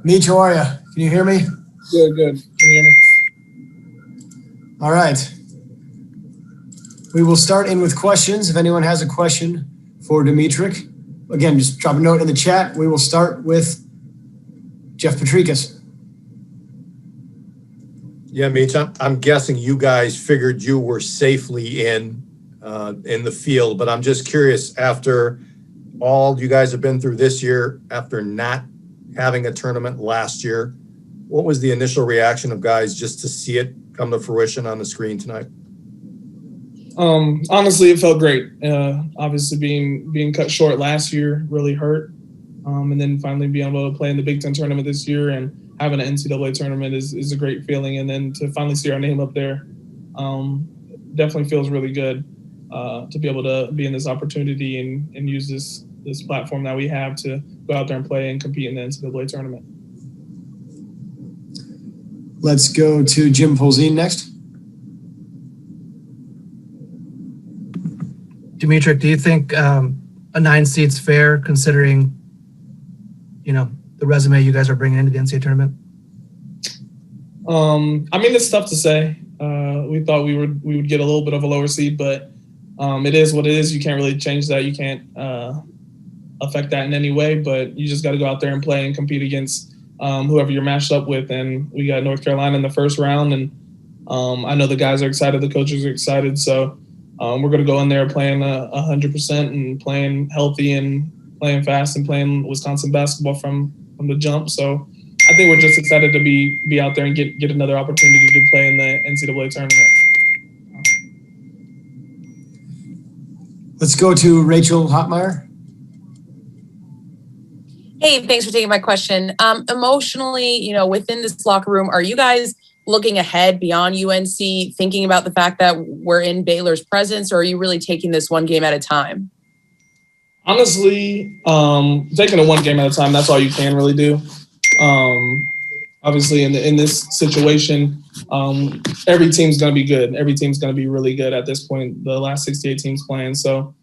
Meech, how are you? Can you hear me? Good. Can you hear me? All right. We will start in with questions. If anyone has a question for D'Mitrik, again, just drop a note in the chat. We will start with Jeff Petrikis. Yeah, Meech, I'm guessing you guys figured you were safely in the field, but I'm just curious, after all you guys have been through this year, after not having a tournament last year, what was the initial reaction of guys just to see it come to fruition on the screen tonight? Honestly, it felt great. Obviously, being cut short last year really hurt, and then finally being able to play in the Big Ten tournament this year and having an NCAA tournament is a great feeling. And then to finally see our name up there, definitely feels really good to be able to be in this opportunity and use this platform that we have to go out there and play and compete in the NCAA tournament. Let's go to Jim Polzin next. D'Mitrik, do you think a 9 seed's fair considering, the resume you guys are bringing into the NCAA tournament? It's tough to say. We thought we would get a little bit of a lower seed, but it is what it is. You can't really change that. You can't affect that in any way, but you just got to go out there and play and compete against whoever you're matched up with. And we got North Carolina in the first round, and I know the guys are excited, the coaches are excited, so we're going to go in there playing 100% and playing healthy and playing fast and playing Wisconsin basketball from the jump. So I think we're just excited to be out there and get another opportunity to play in the NCAA tournament. Let's go to Rachel Hotmeyer. Hey, thanks for taking my question. Emotionally, within this locker room, are you guys looking ahead beyond UNC, thinking about the fact that we're in Baylor's presence, or are you really taking this one game at a time? Honestly, taking it one game at a time, that's all you can really do. Obviously, in this situation, every team's going to be good. Every team's going to be really good at this point, the last 68 teams playing. So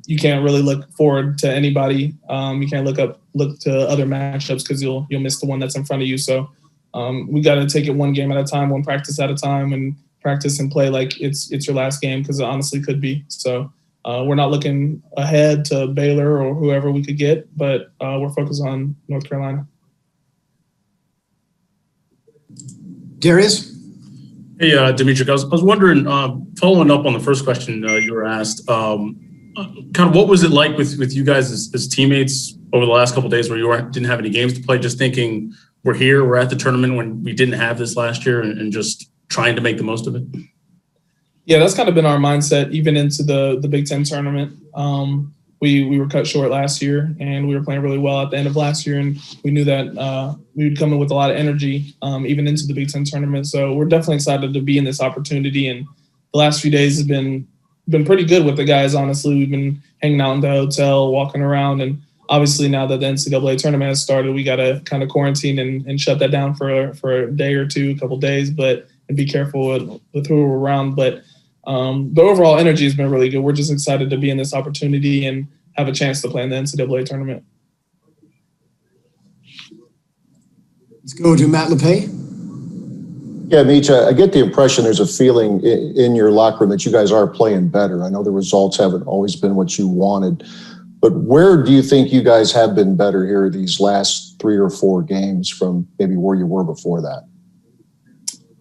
you can't really look forward to anybody. You can't look to other matchups because you'll miss the one that's in front of you. So we got to take it one game at a time, one practice at a time, and practice and play like it's your last game, because it honestly could be. So we're not looking ahead to Baylor or whoever we could get, but we're focused on North Carolina. Darius? Hey, D'Mitrik, I was wondering, following up on the first question you were asked, kind of what was it like with you guys as teammates over the last couple of days where you didn't have any games to play, just thinking we're at the tournament when we didn't have this last year and just trying to make the most of it? Yeah, that's kind of been our mindset even into the Big Ten tournament. We were cut short last year, and we were playing really well at the end of last year, and we knew that we would come in with a lot of energy even into the Big Ten tournament. So we're definitely excited to be in this opportunity, and the last few days have been pretty good with the guys, honestly. We've been hanging out in the hotel, walking around, and obviously now that the NCAA tournament has started, we got to kind of quarantine and shut that down for a day or two, a couple of days, and be careful with who we're around. But the overall energy has been really good. We're just excited to be in this opportunity and have a chance to play in the NCAA tournament. Let's go to Matt LePay. Yeah, Meech, I get the impression there's a feeling in your locker room that you guys are playing better. I know the results haven't always been what you wanted, but where do you think you guys have been better here these last 3 or 4 games from maybe where you were before that?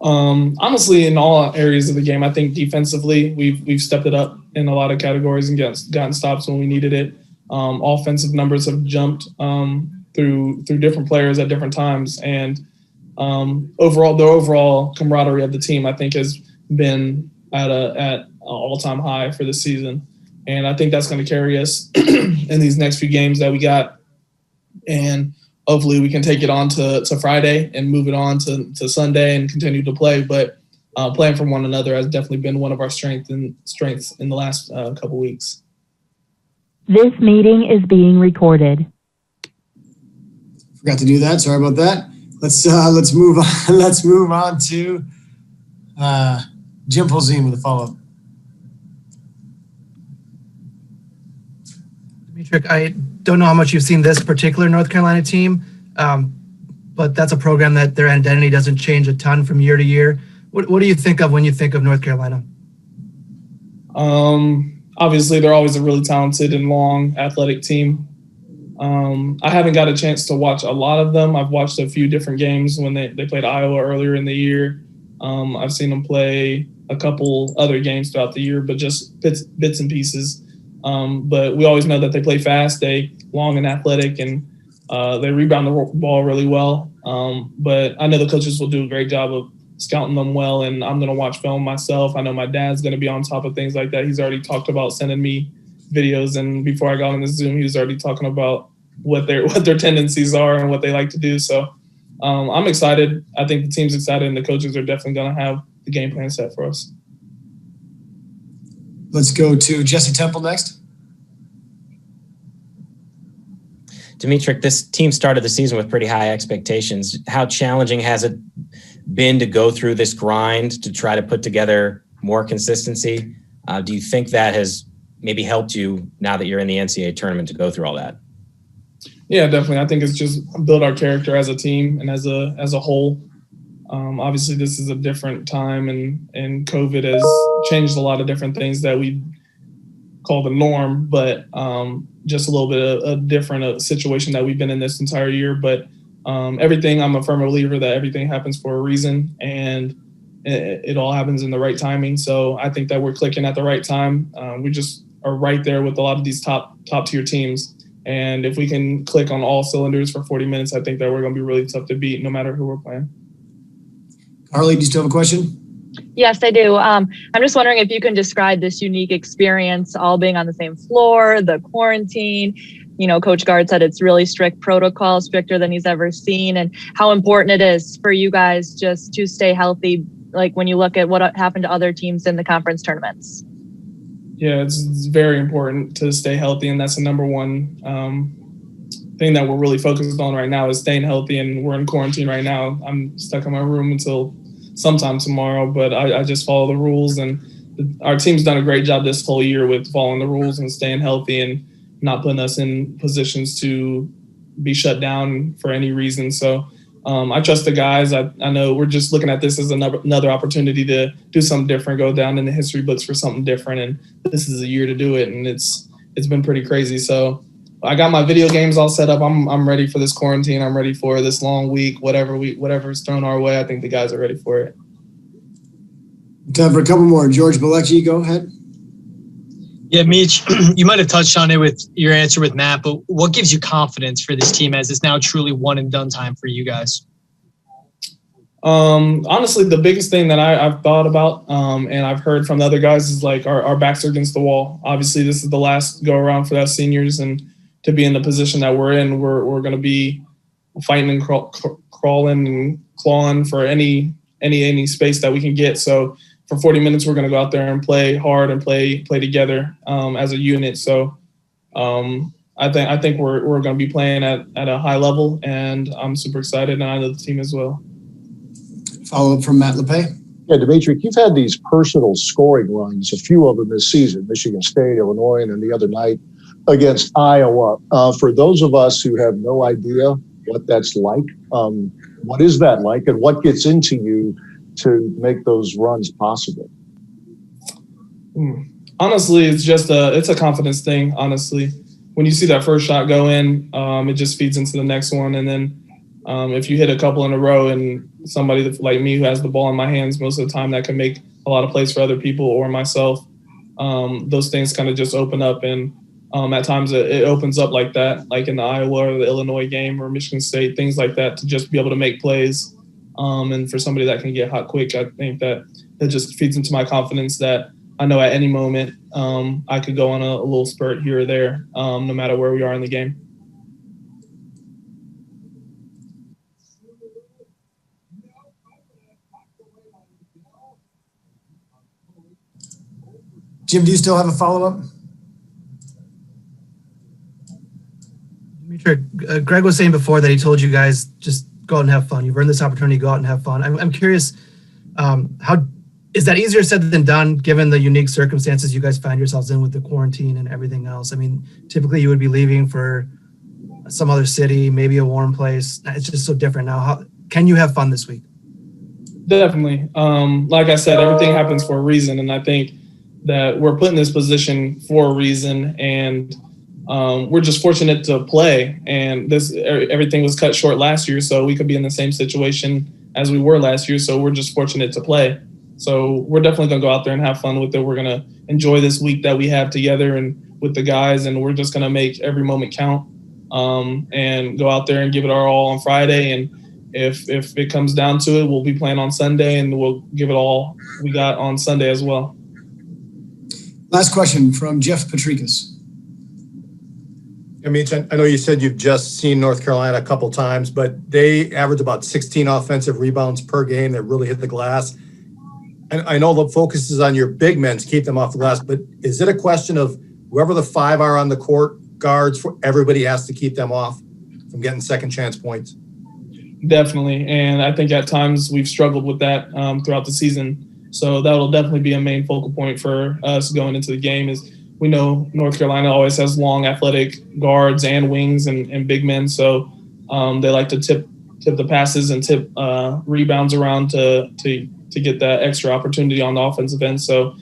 Honestly, in all areas of the game, I think defensively we've stepped it up in a lot of categories and gotten stops when we needed it. Offensive numbers have jumped through different players at different times, and the overall camaraderie of the team, I think, has been at an all-time high for this season, and I think that's going to carry us in these next few games that we got, and hopefully we can take it on to Friday and move it on to Sunday and continue to play. But playing from one another has definitely been one of our strengths in the last couple weeks. This meeting is being recorded. Forgot to do that. Sorry about that. Let's move on. Let's move on to Jim Polzin with a follow-up. D'Mitrik, I don't know how much you've seen this particular North Carolina team, but that's a program that their identity doesn't change a ton from year to year. What do you think of when you think of North Carolina? Obviously, they're always a really talented and long athletic team. I haven't got a chance to watch a lot of them. I've watched a few different games when they played Iowa earlier in the year. I've seen them play a couple other games throughout the year, but just bits and pieces. But we always know that they play fast, they long and athletic, and they rebound the ball really well. But I know the coaches will do a great job of scouting them well, and I'm going to watch film myself. I know my dad's going to be on top of things like that. He's already talked about sending me videos, and before I got on the Zoom, he was already talking about what their tendencies are and what they like to do. So I'm excited. I think the team's excited, and the coaches are definitely going to have the game plan set for us. Let's go to Jesse Temple next. D'Mitrik, this team started the season with pretty high expectations. How challenging has it been to go through this grind to try to put together more consistency? Do you think that has maybe helped you now that you're in the NCAA tournament to go through all that? Yeah, definitely. I think it's just build our character as a team and as a whole. Obviously, this is a different time, and COVID has changed a lot of different things that we call the norm, but just a little bit of a different situation that we've been in this entire year. But everything, I'm a firm believer that everything happens for a reason, and it all happens in the right timing. So I think that we're clicking at the right time. We just are right there with a lot of these top tier teams. And if we can click on all cylinders for 40 minutes, I think that we're going to be really tough to beat no matter who we're playing. Carly, do you still have a question? Yes, I do. I'm just wondering if you can describe this unique experience, all being on the same floor, the quarantine. You know, Coach Gard said it's really strict protocol, stricter than he's ever seen, and how important it is for you guys just to stay healthy, like when you look at what happened to other teams in the conference tournaments. Yeah, it's very important to stay healthy, and that's the number one thing that we're really focused on right now is staying healthy, and we're in quarantine right now. I'm stuck in my room until sometime tomorrow, but I just follow the rules, and our team's done a great job this whole year with following the rules and staying healthy and not putting us in positions to be shut down for any reason. So I trust the guys. I know we're just looking at this as another opportunity to do something different, go down in the history books for something different, and this is a year to do it, and it's been pretty crazy. So I got my video games all set up. I'm ready for this quarantine. I'm ready for this long week, whatever's thrown our way. I think the guys are ready for it. Time for a couple more. George Bilecki, go ahead. Yeah, Mitch, you might have touched on it with your answer with Matt, but what gives you confidence for this team as it's now truly one and done time for you guys? Honestly, the biggest thing that I've thought about and I've heard from the other guys is like our backs are against the wall. Obviously, this is the last go around for us seniors, and to be in the position that we're in, we're going to be fighting and crawling and clawing for any space that we can get. So for 40 minutes, we're going to go out there and play hard and play together as a unit. So I think we're going to be playing at a high level, and I'm super excited, and I know the team as well. Follow up from Matt Lepay. Yeah, D'Mitrik, you've had these personal scoring runs, a few of them this season, Michigan State, Illinois, and then the other night against Iowa. For those of us who have no idea what that's like, what is that like, and what gets into you to make those runs possible? Honestly, it's a confidence thing, honestly. When you see that first shot go in, it just feeds into the next one. And then if you hit a couple in a row and somebody like me who has the ball in my hands most of the time that can make a lot of plays for other people or myself, those things kind of just open up. And at times it opens up like that, like in the Iowa or the Illinois game or Michigan State, things like that, to just be able to make plays. And for somebody that can get hot quick, I think that just feeds into my confidence that I know at any moment I could go on a little spurt here or there, no matter where we are in the game. Jim, do you still have a follow-up? D'Mitrik, Greg was saying before that he told you guys just go out and have fun. You've earned this opportunity, go out and have fun. I'm curious, how is that easier said than done, given the unique circumstances you guys find yourselves in with the quarantine and everything else? I mean, typically you would be leaving for some other city, maybe a warm place. It's just so different now. How can you have fun this week? Definitely. Like I said, everything happens for a reason, and I think that we're put in this position for a reason, and we're just fortunate to play. And everything was cut short last year, so we could be in the same situation as we were last year. So we're just fortunate to play. So we're definitely gonna go out there and have fun with it. We're gonna enjoy this week that we have together and with the guys, and we're just gonna make every moment count, and go out there and give it our all on Friday. And if it comes down to it, we'll be playing on Sunday, and we'll give it all we got on Sunday as well. Last question from Jeff Patrikas. Mitch, I know you said you've just seen North Carolina a couple times, but they average about 16 offensive rebounds per game. They really hit the glass. And I know the focus is on your big men to keep them off the glass, but is it a question of whoever the five are on the court, guards, everybody has to keep them off from getting second chance points? Definitely. And I think at times we've struggled with that throughout the season. So that'll definitely be a main focal point for us going into the game. Is we know North Carolina always has long athletic guards and wings and big men. So they like to tip the passes and tip rebounds around to get that extra opportunity on the offensive end. So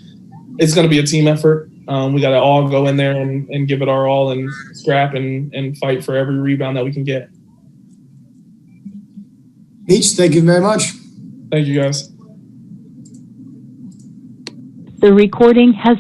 it's going to be a team effort. We got to all go in there and give it our all and scrap and fight for every rebound that we can get. Meach, thank you very much. Thank you, guys. The recording has